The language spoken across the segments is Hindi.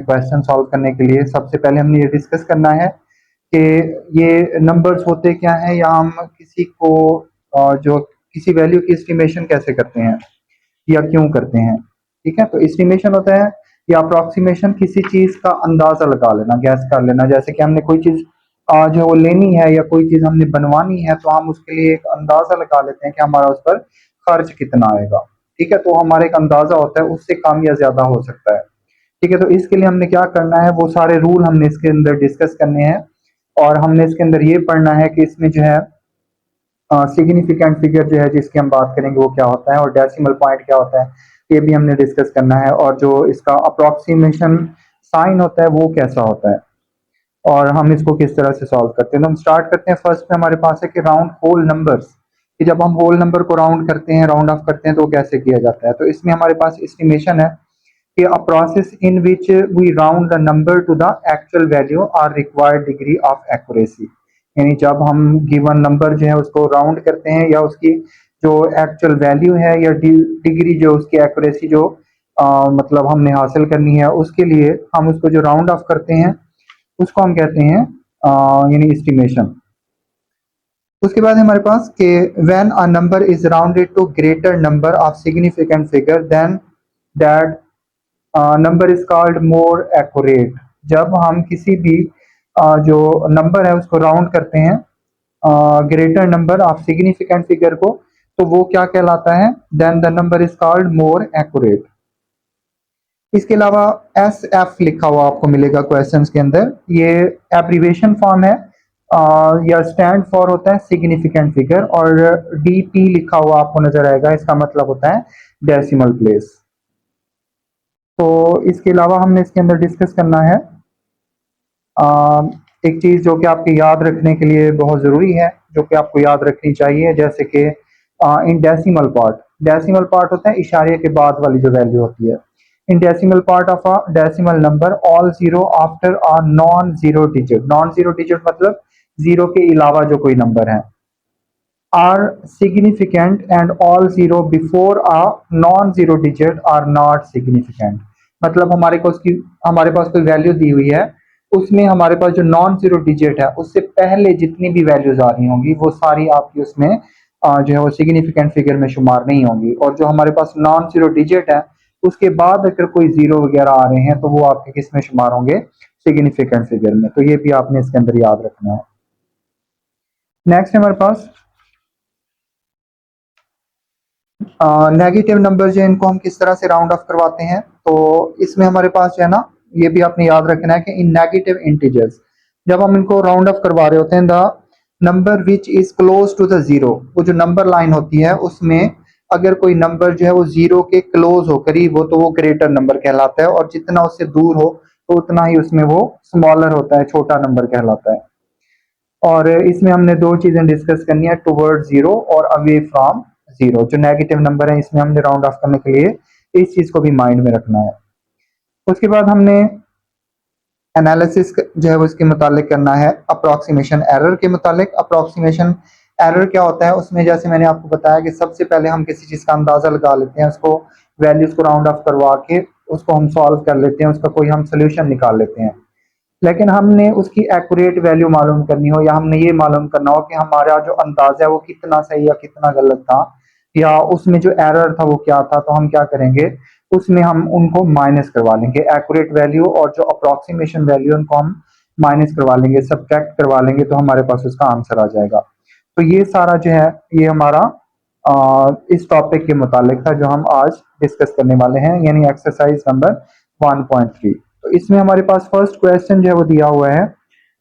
क्वेश्चन सॉल्व करने के लिए सबसे पहले हमने ये डिस्कस करना है कि ये नंबर्स होते क्या हैं, या हम किसी को जो किसी वैल्यू की एस्टिमेशन कैसे करते हैं या क्यों करते हैं। ठीक है, तो एस्टिमेशन होता है या अप्रोक्सीमेशन, किसी चीज का अंदाजा लगा लेना, गैस कर लेना। जैसे कि हमने कोई चीज जो है वो लेनी है या कोई चीज हमने बनवानी है, तो हम उसके लिए एक अंदाजा लगा लेते हैं कि हमारा उस पर खर्च कितना आएगा। ठीक है, तो हमारा एक अंदाजा होता है, उससे कम या ज्यादा हो सकता है। ठीक है, तो इसके लिए हमने क्या करना है, वो सारे रूल हमने इसके अंदर डिस्कस करने हैं। और हमने इसके अंदर ये पढ़ना है कि इसमें जो है सिग्निफिकेंट फिगर जो है जिसकी हम बात करेंगे वो क्या होता है, और डेसिमल पॉइंट क्या होता है, ये भी हमने डिस्कस करना है। और जो इसका अप्रोक्सीमेशन साइन होता है वो कैसा होता है, और हम इसको किस तरह से सॉल्व करते हैं। तो हम स्टार्ट करते हैं। फर्स्ट में हमारे पास है कि राउंड होल नंबर्स, कि जब हम होल नंबर को राउंड करते हैं, राउंड ऑफ करते हैं, तो कैसे किया जाता है। तो इसमें हमारे पास एस्टिमेशन है कि a process in which we round the number to the actual value or required degree of accuracy। यानी जब हम गिवन नंबर जो है उसको राउंड करते हैं, या उसकी जो एक्चुअल वैल्यू है या डिग्री जो उसकी एक्यूरेसी जो मतलब हमने हासिल करनी है, उसके लिए हम उसको जो राउंड ऑफ करते हैं उसको हम कहते हैं यानी एस्टिमेशन। उसके बाद हमारे पास कि when a number is rounded to greater number of significant figure then that number is called more accurate. जब हम किसी भी जो नंबर है उसको राउंड करते हैं greater number of significant figure को, तो वो क्या कहलाता है, then the number is called more accurate. इसके अलावा एस एफ लिखा हुआ आपको मिलेगा क्वेश्चंस के अंदर, ये एब्रीवेशन फॉर्म है या स्टैंड फॉर होता है सिग्निफिकेंट फिगर, और डीपी लिखा हुआ आपको नजर आएगा, इसका मतलब होता है डेसिमल प्लेस। तो इसके अलावा हमने इसके अंदर डिस्कस करना है एक चीज जो कि आपके याद रखने के लिए बहुत जरूरी है, जो कि आपको याद रखनी चाहिए, जैसे कि इन डेसिमल पार्ट होता है इशारे के बाद वाली जो वैल्यू होती है। In decimal part of a decimal number all zero after a non zero digit मतलब जीरो के अलावा जो कोई नंबर है, are significant and all zero before a non zero digit are not significant. मतलब हमारे पास कोई वैल्यू दी हुई है, उसमें हमारे पास जो नॉन जीरो डिजिट है उससे पहले जितनी भी वैल्यूज आ रही होंगी वो सारी आपकी उसमें जो है वो सिग्निफिकेंट फिगर में शुमार नहीं होंगी। और जो हमारे पास नॉन जीरो डिजिट है उसके बाद अगर कोई जीरो वगैरह आ रहे हैं तो वो आपके किस में शुमार होंगे, सिग्निफिकेंट फिगर में। तो ये भी आपने इसके अंदर याद रखना है। नेक्स्ट हमारे पास नेगेटिव नंबर जो है इनको हम किस तरह से राउंड ऑफ करवाते हैं। तो इसमें हमारे पास जो है ना, ये भी आपने याद रखना है कि इन नेगेटिव इंटीजर्स जब हम इनको राउंड ऑफ करवा रहे होते हैं, the number which is close to the zero, वो जो नंबर लाइन होती है उसमें अगर कोई नंबर जो है वो जीरो के क्लोज हो, करीब हो, तो वो ग्रेटर नंबर कहलाता है, और जितना उससे दूर हो तो उतना ही उसमें वो स्मॉलर होता है, छोटा नंबर कहलाता है। और इसमें हमने दो चीजें डिस्कस करनी है, टुवर्ड जीरो और अवे फ्रॉम जीरो। जो नेगेटिव नंबर है इसमें हमने राउंड ऑफ करने के लिए इस चीज को भी माइंड में रखना है। उसके बाद हमने एनालिसिस जो है वो इसके मुतालिक करना है अप्रोक्सीमेशन एरर के मुतालिक। अप्रोक्सीमेशन एरर क्या होता है, उसमें जैसे मैंने आपको बताया कि सबसे पहले हम किसी चीज का अंदाजा लगा लेते हैं, उसको वैल्यूज को राउंड ऑफ करवा के उसको हम सॉल्व कर लेते हैं, उसका कोई हम सोल्यूशन निकाल लेते हैं। लेकिन हमने उसकी एक्यूरेट वैल्यू मालूम करनी हो, या हमने ये मालूम करना हो कि हमारा जो अंदाजा है वो कितना सही या कितना गलत था, या उसमें जो एरर था वो क्या था, तो हम क्या करेंगे, उसमें हम उनको माइनस करवा लेंगे। एक्यूरेट वैल्यू और जो अप्रोक्सीमेशन वैल्यू उनको हम माइनस करवा लेंगे, सब्ट्रैक्ट करवा लेंगे, तो हमारे पास उसका आंसर आ जाएगा। तो ये सारा जो है ये हमारा इस टॉपिक के मुतालिक था जो हम आज डिस्कस करने वाले हैं, यानी एक्सरसाइज नंबर 1.3। तो इसमें हमारे पास फर्स्ट क्वेश्चन जो है वो दिया हुआ है,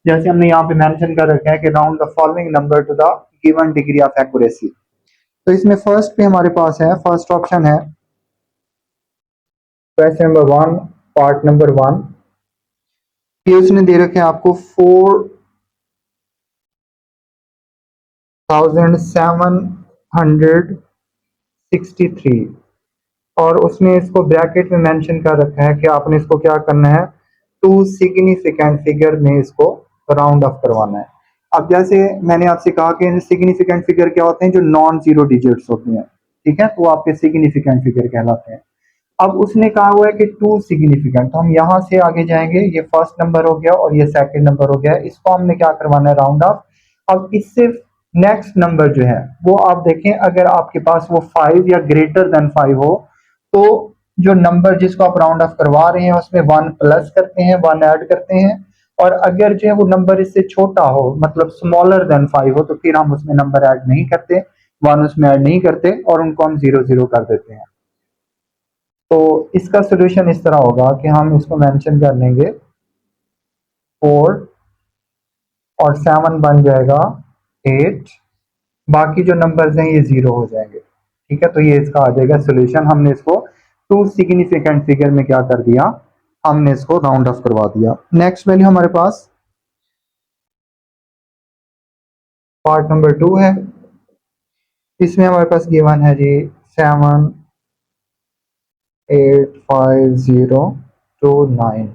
जैसे हमने यहाँ पे मेंशन कर रखा है कि round the following number to the given degree of accuracy. तो इसमें फर्स्ट पे हमारे पास है, फर्स्ट ऑप्शन है क्वेश्चन नंबर 1 पार्ट नंबर 1। ये उसने दे रखे हैं आपको 4763, और उसमें इसको ब्रैकेट में मेंशन कर रखा है कि आपने इसको क्या करना है, टू सिग्निफिकेंट फिगर में इसको राउंड ऑफ करवाना है। अब जैसे मैंने आपसे कहा कि सिग्निफिकेंट फिगर क्या होते हैं, जो नॉन जीरो डिजिट्स होते हैं। ठीक है, तो वो आपके सिग्निफिकेंट फिगर कहलाते हैं। अब उसने कहा हुआ है कि टू सिग्निफिकेंट, तो हम यहाँ से आगे जाएंगे, ये फर्स्ट नंबर हो गया और ये सेकंड नंबर हो गया, इसको हमने क्या करवाना है, राउंड ऑफ। अब इससे नेक्स्ट नंबर जो है वो आप देखें, अगर आपके पास वो 5 या ग्रेटर देन 5 हो, तो जो नंबर जिसको आप राउंड ऑफ करवा रहे हैं उसमें 1 प्लस करते हैं, 1 ऐड करते हैं। और अगर जो है वो नंबर इससे छोटा हो, मतलब स्मॉलर देन 5 हो, तो फिर हम उसमें नंबर ऐड नहीं करते, 1 उसमें ऐड नहीं करते और उनको हम 0 0 कर देते हैं। तो इसका सोल्यूशन इस तरह होगा कि हम इसको मेंशन कर लेंगे 4 और 7 बन जाएगा 8, बाकी जो नंबर्स हैं ये 0 हो जाएंगे। ठीक है, तो ये इसका आ जाएगा सोल्यूशन। हमने इसको टू सिग्निफिकेंट फिगर में क्या कर दिया, हमने इसको राउंड ऑफ करवा दिया। नेक्स्ट वैल्यू हमारे पास पार्ट नंबर 2 है। इसमें हमारे पास गिवन है जी 78502 9।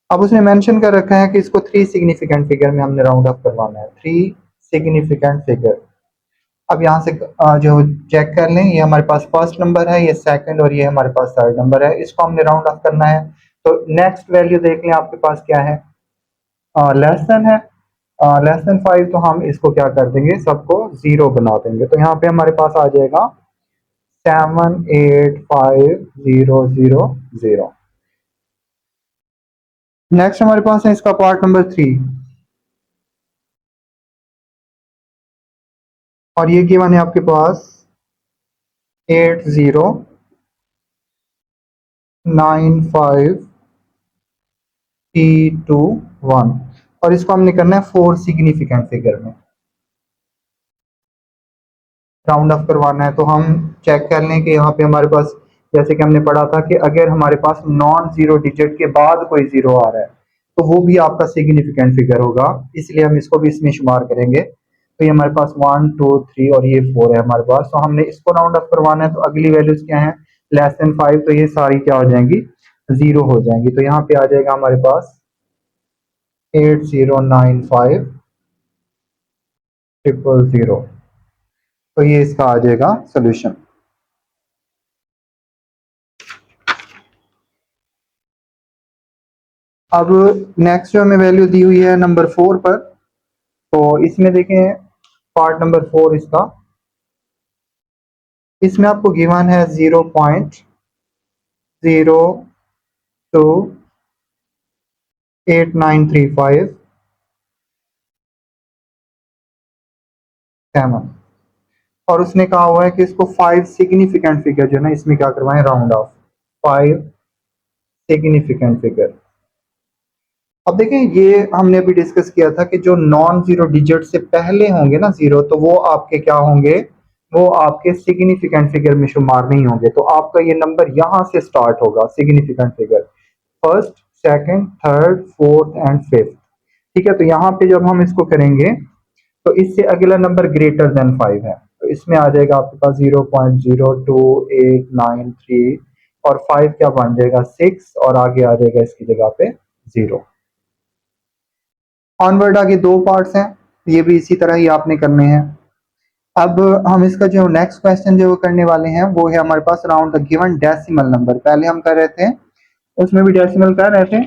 अब उसने मेंशन कर रखा है कि इसको 3 सिग्निफिकेंट फिगर में हमने राउंड ऑफ करवाना है, 3 सिग्निफिकेंट फिगर। अब यहाँ से जो चेक कर लें, ये हमारे पास फर्स्ट नंबर है, ये सेकंड और ये हमारे पास थर्ड नंबर है, इसको हमने राउंड ऑफ करना है। तो नेक्स्ट वैल्यू देख लें आपके पास क्या है, लेस देन है, लेस देन 5, तो हम इसको क्या कर देंगे, सबको 0 बना देंगे। तो यहाँ पे हमारे पास आ जाएगा 78500। नेक्स्ट हमारे पास है इसका पार्ट नंबर 3, और ये गिवन है आपके पास 8095T21, और इसको हमने करना है 4 सिग्निफिकेंट फिगर में राउंड ऑफ करवाना है। तो हम चेक कर लें कि यहाँ पे हमारे पास, जैसे कि हमने पढ़ा था कि अगर हमारे पास नॉन जीरो डिजिट के बाद कोई जीरो आ रहा है तो वो भी आपका सिग्निफिकेंट फिगर होगा, इसलिए हम इसको भी इसमें शुमार करेंगे। तो ये हमारे पास 1 2 3 और ये 4 है हमारे पास, तो हमने इसको राउंड ऑफ करवाना है। तो अगली वैल्यूज क्या है, लेस देन 5, तो ये सारी क्या हो जाएंगी, 0 हो जाएंगी। तो यहाँ पे आ जाएगा हमारे पास 80950000। तो ये इसका आ जाएगा सोल्यूशन। अब नेक्स्ट जो हमें वैल्यू दी हुई है नंबर 4 पर, तो इसमें देखें पार्ट नंबर 4 इसका, इसमें आपको गिवन है 0.028935 और उसने कहा हुआ है कि इसको 5 सिग्निफिकेंट फिगर जो है ना इसमें क्या करवाएं, राउंड ऑफ 5 सिग्निफिकेंट फिगर। अब देखें, ये हमने अभी डिस्कस किया था कि जो नॉन जीरो डिजिट से पहले होंगे ना जीरो, तो वो आपके क्या होंगे, वो आपके सिग्निफिकेंट फिगर में शुमार नहीं होंगे। तो आपका ये नंबर यहां से स्टार्ट होगा, significant figure, first second third fourth and fifth. ठीक है, तो यहाँ पे जब हम इसको करेंगे तो इससे अगला नंबर ग्रेटर देन 5 है, तो इसमें आ जाएगा आपके पास 0.02893 और 5 क्या बन जाएगा 6 और आगे आ जाएगा इसकी जगह पे 0। ऑनवर्ड आगे 2 पार्ट्स हैं, ये भी इसी तरह ही आपने करने हैं। अब हम इसका जो नेक्स्ट क्वेश्चन जो करने वाले हैं वो है हमारे पास round the given decimal number. पहले हम कर रहे थे, उसमें भी डेसिमल कर रहे थे,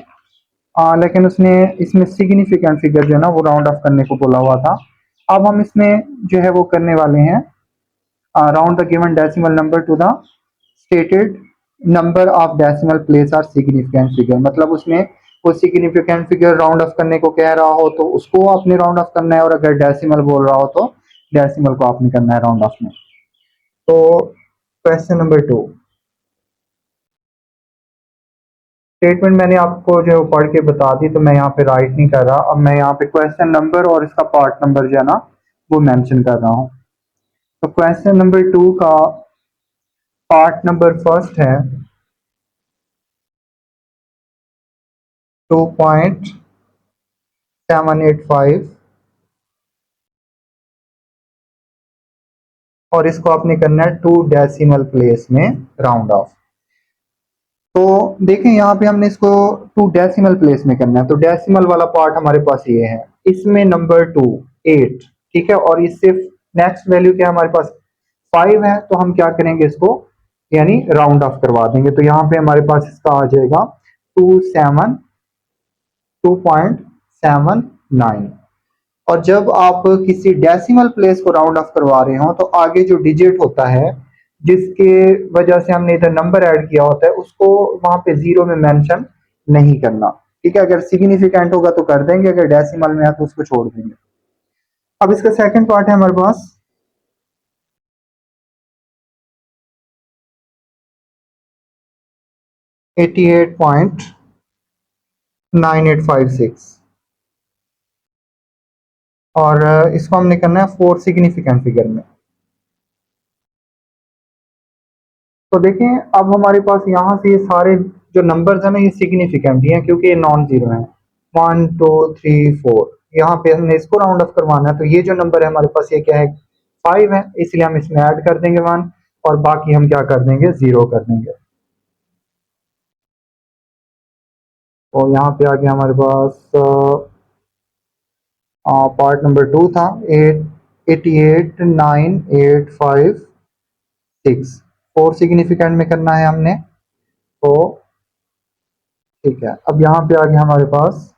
लेकिन उसने इसमें सिग्निफिकेंट फिगर जो है ना वो राउंड ऑफ करने को बोला हुआ था। अब हम इसमें जो है वो करने वाले हैं round the given decimal number to the stated number of decimal place or significant figure. मतलब उसमें वो सिग्निफिकेंट फिगर राउंड ऑफ करने को कह रहा हो तो उसको आपने राउंड ऑफ करना है, और अगर डेसिमल बोल रहा हो तो डेसिमल को आपने करना है राउंड ऑफ में। तो क्वेश्चन नंबर 2, स्टेटमेंट मैंने आपको जो पढ़ के बता दी, तो मैं यहाँ पे राइट नहीं कर रहा। अब मैं यहाँ पे क्वेश्चन नंबर और इसका पार्ट नंबर जो है ना वो मेंशन कर रहा हूँ। तो क्वेश्चन नंबर 2 का पार्ट नंबर फर्स्ट है 2.785 और इसको आपने करना है 2 डेसिमल प्लेस में राउंड ऑफ। तो देखें यहाँ पे हमने इसको 2 डेसिमल प्लेस में करना है, तो डेसिमल वाला पार्ट हमारे पास ये है, इसमें नंबर 2 8, ठीक है, और इससे नेक्स्ट वैल्यू क्या है हमारे पास 5 है, तो हम क्या करेंगे इसको यानी राउंड ऑफ करवा देंगे। तो यहाँ पे हमारे पास इसका आ जाएगा 2.79। और जब आप किसी डेसिमल प्लेस को राउंड ऑफ करवा रहे हो तो आगे जो डिजिट होता है जिसके वजह से हमने इधर नंबर ऐड किया होता है उसको वहां पे जीरो में मेंशन नहीं करना। ठीक है, अगर सिग्निफिकेंट होगा तो कर देंगे, अगर डेसिमल में है तो उसको छोड़ देंगे। अब इसका सेकंड पार्ट है हमारे पास 88.9856 और इसको हमने करना है 4 सिग्निफिकेंट फिगर में। तो देखें अब हमारे पास यहाँ से ये सारे जो नंबर्स हैं ना ये सिग्निफिकेंट ही हैं क्योंकि ये नॉन जीरो हैं। 1 2 3 4 यहाँ पे हमने इसको राउंड ऑफ करवाना है। तो ये जो नंबर है हमारे पास ये क्या है 5 है, इसलिए हम इसमें ऐड कर देंगे 1 और बाकी हम क्या कर देंगे 0 कर देंगे। तो यहाँ पे आ गया हमारे पास पार्ट नंबर 2 था 889856 4 सिग्निफिकेंट में करना है हमने। तो ठीक है, अब यहाँ पे आ गया हमारे पास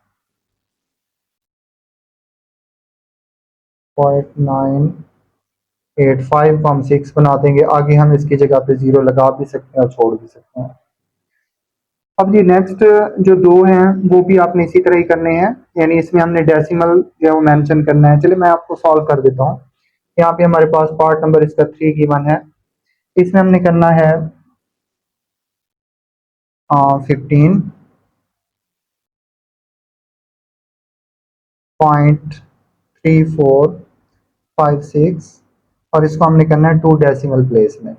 0.985 को हम 6 बना देंगे, आगे हम इसकी जगह पे 0 लगा भी सकते हैं और छोड़ भी सकते हैं। अब ये नेक्स्ट जो दो हैं वो भी आपने इसी तरह ही करने हैं, यानी इसमें हमने डेसिमल जो है वो मेंशन करना है। चलिए मैं आपको सॉल्व कर देता हूँ। यहाँ पे हमारे पास पार्ट नंबर इसका 3 गिवन है, इसमें हमने करना है 15.3456 और इसको हमने करना है 2 डेसिमल प्लेस में।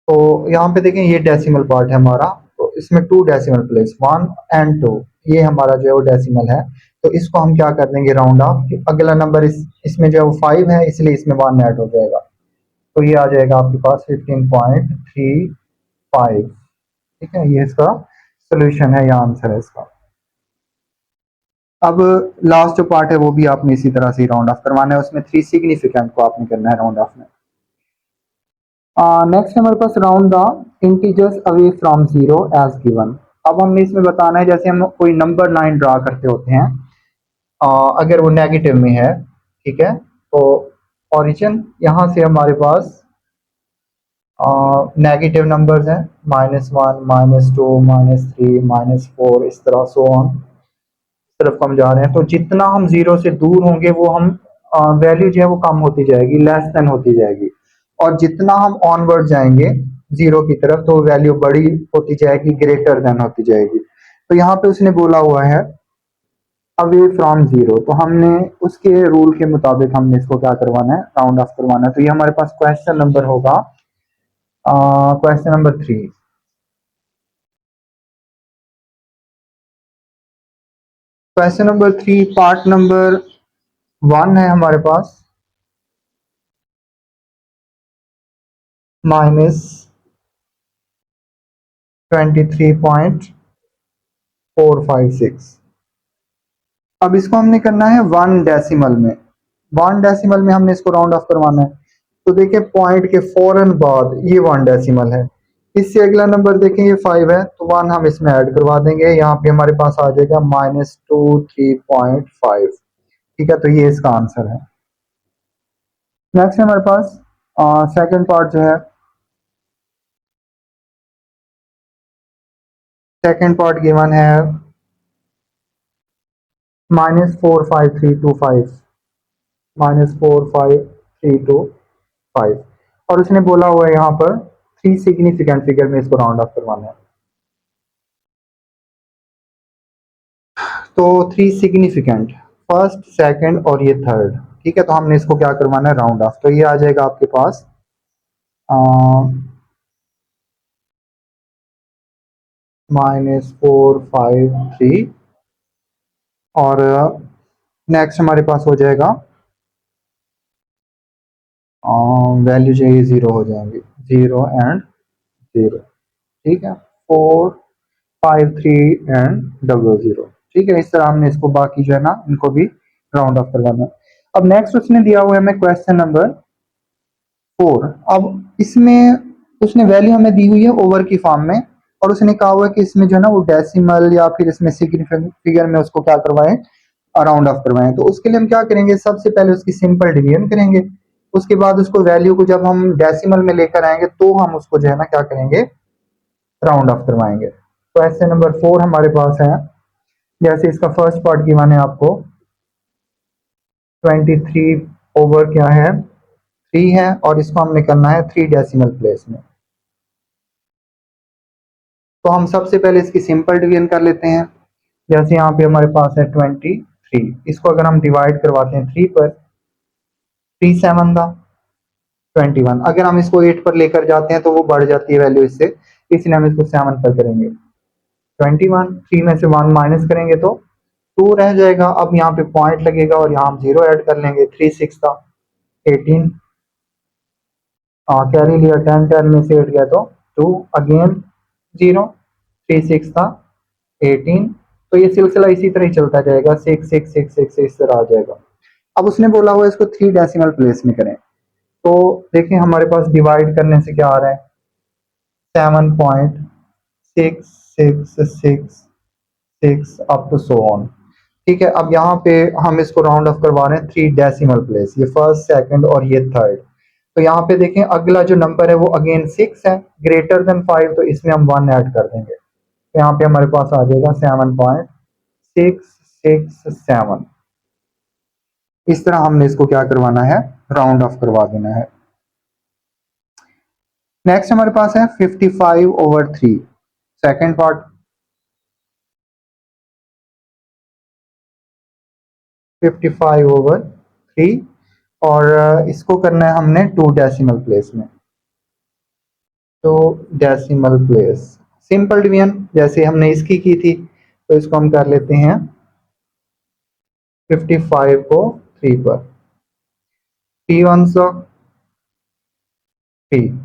तो यहाँ पे देखें ये डेसिमल पार्ट है हमारा, तो इसमें 2 डेसिमल प्लेस 1 एंड 2 ये हमारा जो है वो डेसिमल है। तो इसको हम क्या कर देंगे राउंड ऑफ, अगला नंबर इसमें जो है वो 5 है इसलिए इसमें 1 ऐड हो जाएगा। तो ये आ जाएगा आपके पास 15.35। ठीक है, ये इसका सोल्यूशन है या आंसर है इसका। अब लास्ट जो पार्ट है वो भी आपने इसी तरह से राउंड ऑफ करवाना है, उसमें 3 सिग्निफिकेंट को आपने करना है राउंड ऑफ में। नेक्स्ट हमारे पास round the integers away from zero as given. अब हमने इसमें बताना है जैसे हम कोई नंबर लाइन ड्रा करते होते हैं, अगर वो नेगेटिव में है, ठीक है, तो ओरिजिन यहाँ से हमारे पास नेगेटिव नंबर्स हैं -1 -2 -3 -4 इस तरह सो ऑन तरफ हम जा रहे हैं। तो जितना हम जीरो से दूर होंगे वो हम वैल्यू जो है वो कम होती जाएगी, लेस देन होती जाएगी, और जितना हम ऑनवर्ड जाएंगे जीरो की तरफ तो वैल्यू बड़ी होती जाएगी, ग्रेटर देन होती जाएगी। तो यहाँ पे उसने बोला हुआ है अवे फ्रॉम जीरो, तो हमने उसके रूल के मुताबिक हमने इसको क्या करवाना है राउंड ऑफ करवाना है। तो ये हमारे पास क्वेश्चन नंबर होगा question number 3। Question number 3 part number 1 है हमारे पास -23.456। अब इसको हमने करना है 1 डेसिमल में, 1 डेसिमल में हमने इसको राउंड ऑफ करवाना है। तो देखिए पॉइंट के फौरन बाद ये 1 डेसिमल है, इससे अगला नंबर देखें ये 5 है तो 1 हम इसमें ऐड करवा देंगे, यहाँ पे हमारे पास आ जाएगा -23.5। ठीक है, तो ये इसका आंसर है। नेक्स्ट हमारे पास सेकंड पार्ट जो है, सेकंड पार्ट गिवन है -45325 -45325 और उसने बोला हुआ है यहाँ पर 3 सिग्निफिकेंट फिगर में इसको राउंड ऑफ करवाना है। तो 3 सिग्निफिकेंट, फर्स्ट सेकंड और ये थर्ड। ठीक है, तो हमने इसको क्या करवाना है राउंड ऑफ। तो ये आ जाएगा आपके पास -453 और नेक्स्ट हमारे पास हो जाएगा वैल्यू जो है 0 हो जाएंगे, 0 एंड 0। ठीक है, 453 एंड 00। ठीक है, इस तरह हमने इसको बाकी जो है ना इनको भी राउंड ऑफ करवाना है। अब नेक्स्ट उसने दिया हुआ है हमें क्वेश्चन नंबर 4। अब इसमें उसने वैल्यू हमें दी हुई है ओवर की फॉर्म में, और उसने कहा हुआ है कि इसमें जो है ना वो डेसिमल या फिर इसमें सिग्निफिकेंट फिगर में उसको क्या करवाएं, राउंड ऑफ करवाएं। तो उसके लिए हम क्या करेंगे, सबसे पहले उसकी सिंपल डिवीजन करेंगे, उसके बाद उसको वैल्यू को जब हम डेसिमल में लेकर आएंगे तो हम उसको जो है ना क्या करेंगे, राउंड ऑफ करवाएंगे। तो ऐसे नंबर 4 हमारे पास है। जैसे इसका फर्स्ट पार्ट की मैंने आपको 23 ओवर क्या है 3 है, और इसको हमने करना है 3 डेसिमल प्लेस में। तो हम सबसे पहले इसकी सिंपल डिवीजन कर लेते हैं। जैसे यहाँ पे हमारे पास है 23, इसको अगर हम डिवाइड करवाते हैं 3 पर, 3 7 दा 21। अगर हम इसको 8 पर लेकर जाते हैं तो वो बढ़ जाती है वैल्यू इससे, इसलिए हम इसको 7 पर करेंगे। 21, 3 में से 1 माइनस करेंगे तो 2 रह जाएगा। अब यहाँ पे पॉइंट लगेगा और यहाँ हम 0 ऐड कर लेंगे। 3 6 था 18, कैरी लिया 10, 10 में से 8 गया तो 2 अगेन 0, 3 6 था 18। तो ये सिलसिला इसी तरह ही चलता जाएगा, 6 6 6 6 इस तरह आ जाएगा। अब उसने बोला हुआ इसको 3 डेसिमल प्लेस में करें, तो देखिए हमारे पास डिवाइड करने से क्या आ रहा है, 7.66666 अप टू सो ऑन। ठीक है, अब यहाँ पे हम इसको राउंड ऑफ करवा रहे हैं 3 डेसिमल प्लेस, ये फर्स्ट सेकंड और ये थर्ड। तो यहाँ पे देखें अगला जो नंबर है वो अगेन 6 है, ग्रेटर देन 5, तो इसमें हम 1 ऐड कर देंगे। तो यहाँ पे हमारे पास आ जाएगा 7.667। इस तरह हमने इसको क्या करवाना है, राउंड ऑफ करवा देना है। नेक्स्ट हमारे पास है 55/3, सेकंड पार्ट 55/3, और इसको करना है हमने 2 डेसिमल प्लेस में। तो डेसिमल प्लेस सिंपल डिवीजन जैसे हमने इसकी की थी, तो इसको हम कर लेते हैं 55 को 3 पर, T 1 3,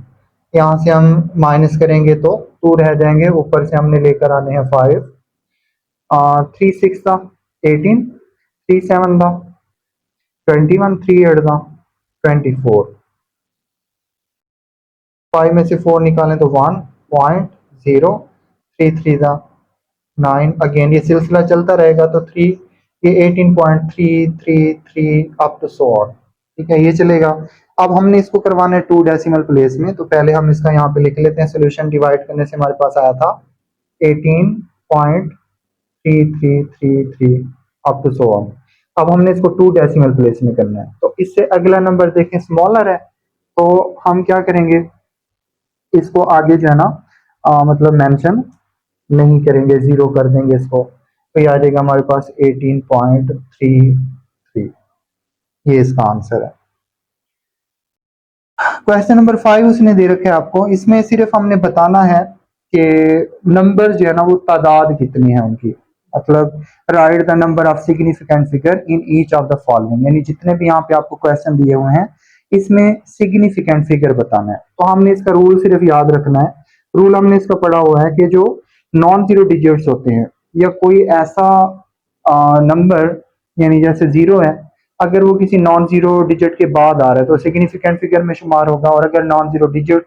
यहाँ से हम माइनस करेंगे तो 2 रह जाएंगे, ऊपर से हमने लेकर आने हैं 5, 3 6 था 18, 3 7 था 21, 3 8 था 24, 5 में से 4 निकालें तो 1.0, 3 3 था 9, अगेन ये सिलसिला चलता रहेगा तो 3, ये 18.333 अप टू सो ऑन। ठीक है, ये चलेगा। अब हमने इसको करवाना है 2 डेसिमल प्लेस में, तो पहले हम इसका यहाँ पे लिख लेते हैं, सोल्यूशन डिवाइड करने से हमारे पास आया था 18.3333 अप टू सो ऑन। अब हमने इसको 2 डेसिमल प्लेस में करना है, तो इससे अगला नंबर देखें स्मॉलर है, तो हम क्या करेंगे, इसको आगे जो है ना मतलब मेंशन नहीं करेंगे, 0 कर देंगे इसको, तो ये आ जाएगा हमारे पास 18.33। ये इसका आंसर है। क्वेश्चन नंबर 5 उसने दे रखे है आपको, इसमें सिर्फ हमने बताना है कि नंबर जो है ना वो तादाद कितनी है उनकी, मतलब right the number of significant figure in each of the following, यानी जितने भी यहाँ पे आपको क्वेश्चन दिए हुए हैं इसमें सिग्निफिकेंट फिगर बताना है। तो हमने इसका रूल सिर्फ याद रखना है। रूल हमने इसका पढ़ा हुआ है कि जो नॉन जीरो डिजिट्स होते हैं या कोई ऐसा नंबर, यानी जैसे 0 है, अगर वो किसी नॉन जीरो डिजिट के बाद आ रहा है तो सिग्निफिकेंट फिगर में शुमार होगा, और अगर नॉन जीरो डिजिट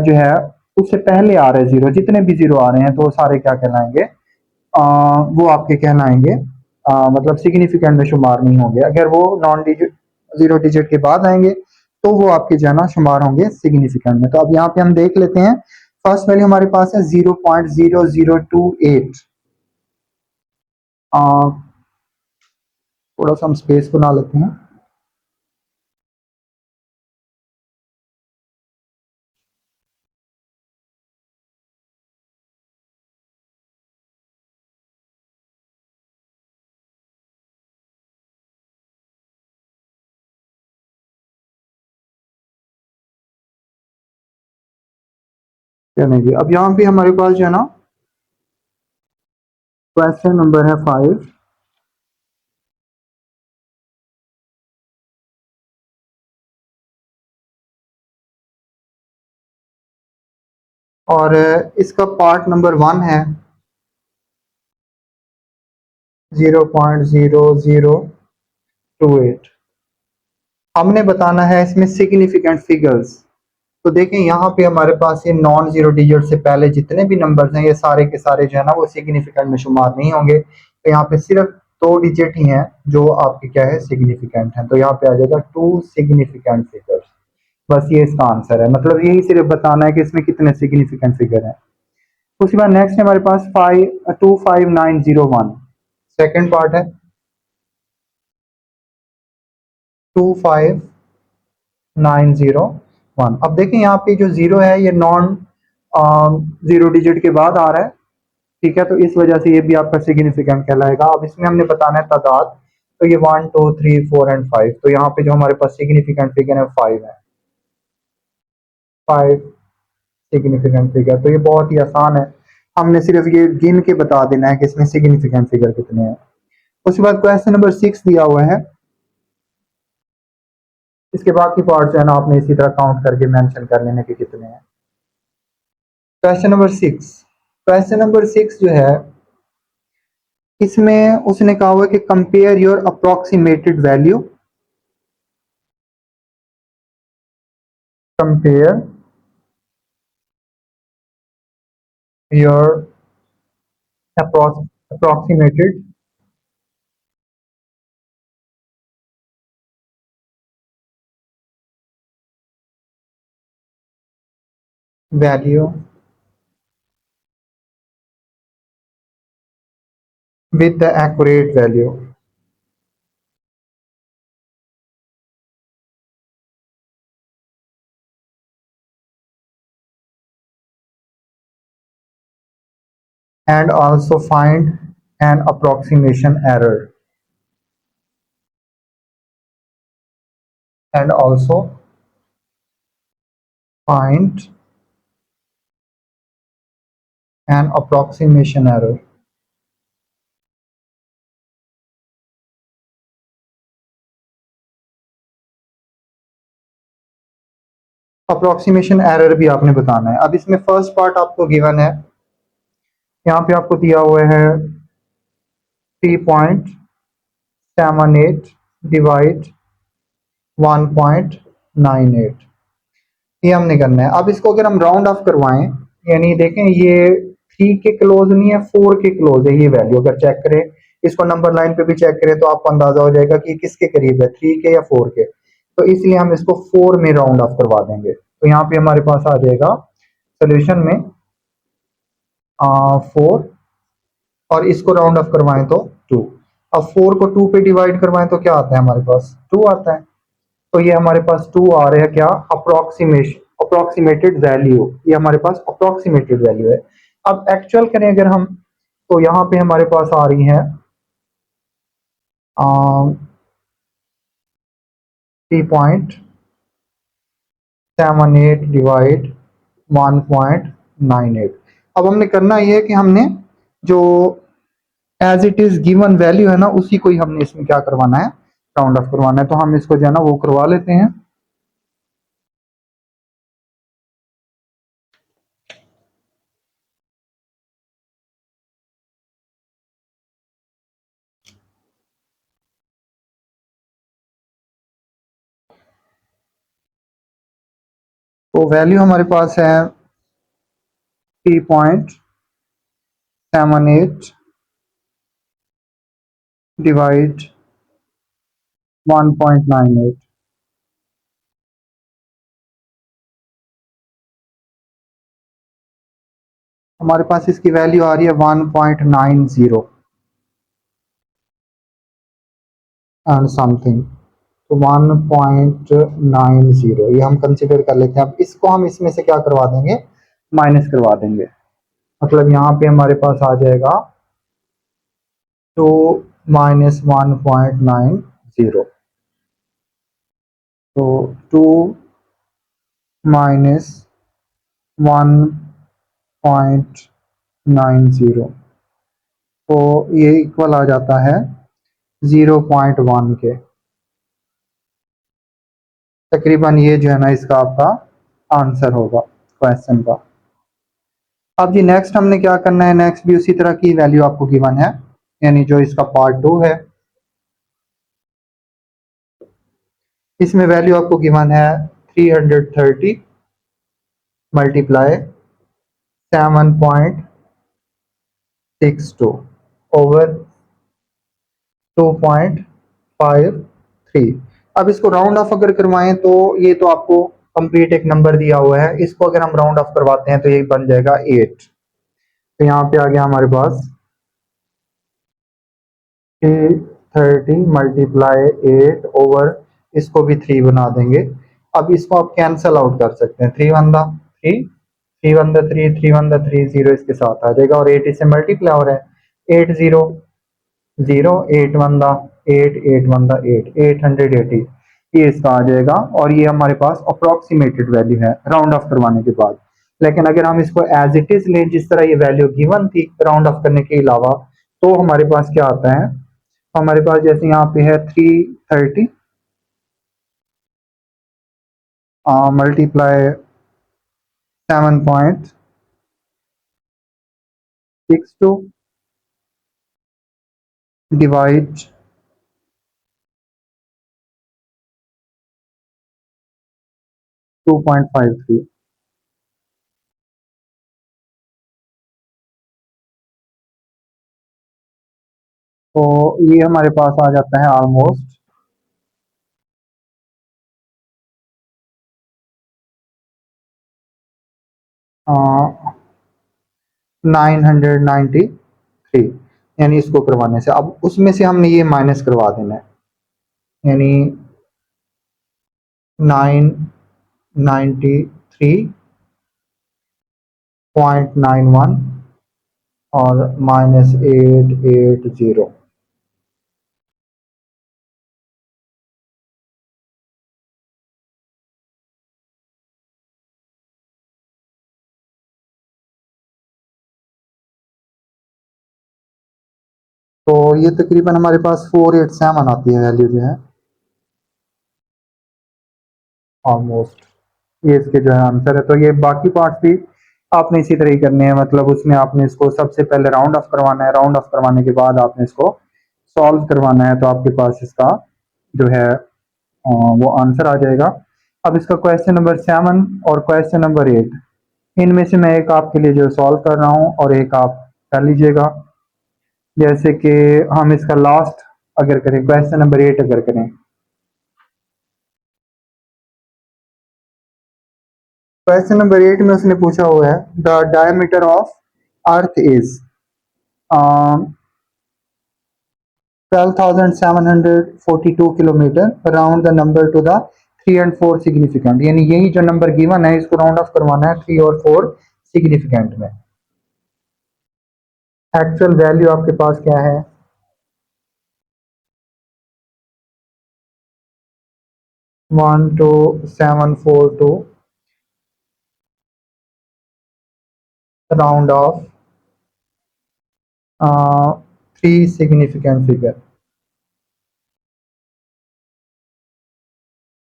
जो है उससे पहले आ रहा है 0, जितने भी 0 आ रहे हैं तो वो सारे क्या कहलाएंगे, वो आपके कहलाएंगे मतलब सिग्निफिकेंट में शुमार नहीं होंगे। अगर वो नॉन डिजिट 0 डिजिट के बाद आएंगे तो वो आपके जो है ना शुमार होंगे सिग्निफिकेंट में। तो अब यहाँ पे हम देख लेते हैं, फर्स्ट वैल्यू हमारे पास है 0.0028। थोड़ा सा हम स्पेस बना लेते हैं। चलिए जी, अब यहाँ पे हमारे पास जो है ना क्वेश्चन नंबर है 5, और इसका पार्ट नंबर 1 है 0.0028। हमने बताना है इसमें सिग्निफिकेंट फिगर्स। तो देखें यहाँ पे हमारे पास ये नॉन जीरो डिजिट से पहले जितने भी नंबर्स हैं ये सारे के सारे जो है ना वो सिग्निफिकेंट में शुमार नहीं होंगे। तो यहाँ पे सिर्फ दो डिजिट ही हैं जो आपके क्या है सिग्निफिकेंट हैं। तो यहाँ पे आ जाएगा टू सिग्निफिकेंट फिगर्स। बस ये इसका आंसर है, मतलब यही सिर्फ बताना है कि इसमें कितने सिग्निफिकेंट फिगर हैं। उसके बाद नेक्स्ट है हमारे पास 25901। सेकेंड पार्ट है 25901। अब देखें यहाँ पे जो जीरो है ये नॉन जीरो डिजिट के बाद आ रहा है, ठीक है, तो इस वजह से ये भी आपका सिग्निफिकेंट कहलाएगा। अब इसमें हमने बताना है तादाद, तो ये 1 2 3 4 एंड 5। तो यहाँ पे जो हमारे पास सिग्निफिकेंट फिगर है 5 है, 5 सिग्निफिकेंट फिगर। तो ये बहुत ही आसान है, हमने सिर्फ ये गिन के बता देना है कि इसमें सिग्निफिकेंट फिगर कितने हैं। उसके बाद क्वेश्चन नंबर 6 दिया हुआ है, इसके बाकी पार्ट जो है ना आपने इसी तरह काउंट करके मेंशन कर लेने के कितने हैं। क्वेश्चन नंबर 6, क्वेश्चन नंबर 6 जो है इसमें उसने कहा हुआ है कि compare your approximated value, compare your approximated value with the accurate value, and also find an approximation error, and also find an approximation error। Approximation error भी आपने बताना है। अब इसमें फर्स्ट पार्ट आपको गिवन है, यहाँ पे आपको दिया हुआ है 3.78 डिवाइड 1.98, ये हमने करना है। अब इसको अगर हम राउंड ऑफ करवाएं, यानी देखें ये 3 के क्लोज नहीं है, 4 के क्लोज है ये वैल्यू। अगर चेक करें इसको नंबर लाइन पे भी चेक करें तो आपको अंदाजा हो जाएगा कि किसके करीब है, 3 के या 4 के। तो इसलिए हम इसको 4 में राउंड ऑफ करवा देंगे। तो यहाँ पे हमारे पास आ जाएगा सोल्यूशन में 4, और इसको राउंड ऑफ करवाएं तो 2। अब 4 को 2 पे डिवाइड करवाएं तो क्या आता है हमारे पास, 2 आता है। तो ये हमारे पास 2 आ रहा है क्या, अप्रोक्सीमेशन, अप्रोक्सीमेटेड वैल्यू, ये हमारे पास अप्रोक्सीमेटेड वैल्यू है। अब एक्चुअल करें अगर हम, तो यहाँ पे हमारे पास आ रही है 3.78 डिवाइड 1.98। अब हमने करना ये है कि हमने जो as it is given value है ना उसी को ही हमने इसमें क्या करवाना है, राउंड ऑफ करवाना है। तो हम इसको जो है ना वो करवा लेते हैं। तो वैल्यू हमारे पास है 3.78 डिवाइड 1.98। हमारे पास इसकी वैल्यू आ रही है 1.90 एंड समथिंग। तो 1.90 ये हम कंसिडर कर लेते हैं। अब इसको हम इसमें से क्या करवा देंगे, माइनस करवा देंगे। मतलब यहाँ पे हमारे पास आ जाएगा 2 माइनस 1.90। तो 2 माइनस 1.90, तो ये इक्वल आ जाता है 0.1 के तकरीबन। ये जो है ना इसका आपका आंसर होगा क्वेश्चन का। अब जी नेक्स्ट हमने क्या करना है, नेक्स्ट भी उसी तरह की वैल्यू आपको गिवन है, यानी जो इसका पार्ट 2 है। इसमें वैल्यू आपको गिवन है 330 मल्टीप्लाई 7.62 ओवर 2.53। अब इसको राउंड ऑफ अगर करवाएं तो ये तो आपको कंप्लीट एक नंबर दिया हुआ है, इसको अगर हम राउंड ऑफ करवाते हैं तो ये बन जाएगा 8। तो यहाँ पे आ गया हमारे पास 330 मल्टीप्लाई 8 ओवर, इसको भी 3 बना देंगे। अब इसको आप कैंसल आउट कर सकते हैं, 3 वन दा 3, 3 वन दा 3, 3 वन दा 3, 0 इसके साथ आ जाएगा और 8 इससे मल्टीप्लाई हो रहा है, 8 0 0, 8 वन दा 8, 8 वन दा 8, 880 ये इसका आ जाएगा। और ये हमारे पास अप्रोक्सीमेटेड वैल्यू है राउंड ऑफ करवाने के बाद। लेकिन अगर हम इसको एज इट इज लें जिस तरह ये वैल्यू गिवन थी राउंड ऑफ करने के अलावा, तो हमारे पास क्या आता है, हमारे पास जैसे यहाँ पे है 330 मल्टीप्लाई 7.62 डिवाइड 2.53। तो ये हमारे पास आ जाता है ऑलमोस्ट 993, यानी इसको करवाने से अब उसमें से हमने ये माइनस करवा देना है, यानी 993.91 और -880। तो ये तकरीबन हमारे पास 487 आती है वैल्यू जो है ऑलमोस्ट, ये इसके जो है आंसर है। तो ये बाकी पार्ट्स भी आपने इसी तरह ही करने हैं, मतलब उसमें आपने इसको सबसे पहले राउंड ऑफ करवाना है, राउंड ऑफ करवाने के बाद आपने इसको सॉल्व करवाना है, तो आपके पास इसका जो है वो आंसर आ जाएगा। अब इसका क्वेश्चन नंबर 7 और क्वेश्चन नंबर 8, इनमें से मैं एक आपके लिए जो सॉल्व कर रहा हूँ और एक आप कर लीजिएगा। जैसे कि हम इसका लास्ट अगर करें, क्वेश्चन नंबर 8 अगर करें, क्वेश्चन नंबर 8 में उसने पूछा हुआ है the diameter of earth is 12,742 kilometre, round the number to the 3 and 4 significant, यानी यही जो नंबर गिवन है इसको राउंड ऑफ करवाना है 3 और 4 सिग्निफिकेंट में। एक्चुअल वैल्यू आपके पास क्या है, 12742 राउंड ऑफ 3 सिग्निफिकेंट फिगर।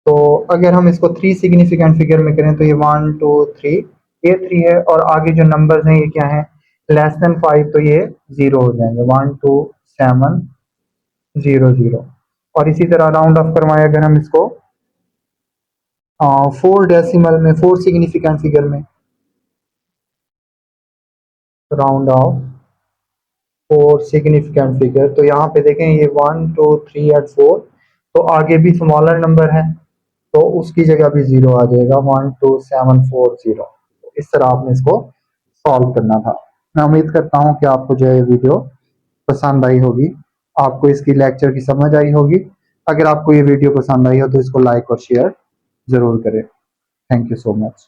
तो अगर हम इसको 3 सिग्निफिकेंट फिगर में करें तो ये 1 2 3, ये 3 है और आगे जो नंबर्स हैं ये क्या है, लेस देन 5, तो ये 0 हो जाएंगे, 12700। और इसी तरह राउंड ऑफ करवाएं अगर हम इसको 4 डेसिमल में, 4 सिग्निफिकेंट फिगर में, राउंड ऑफ 4 सिग्निफिकेंट फिगर, तो यहाँ पे देखें ये 1 2 3 और 4, तो आगे भी स्मॉलर नंबर है तो उसकी जगह भी 0 आ जाएगा, 12740। इस तरह आपने इसको सॉल्व करना था। मैं उम्मीद करता हूँ कि आपको जो है वीडियो पसंद आई होगी, आपको इसकी लेक्चर की समझ आई होगी। अगर आपको ये वीडियो पसंद आई हो तो इसको लाइक और शेयर ज़रूर करें। Thank you so much.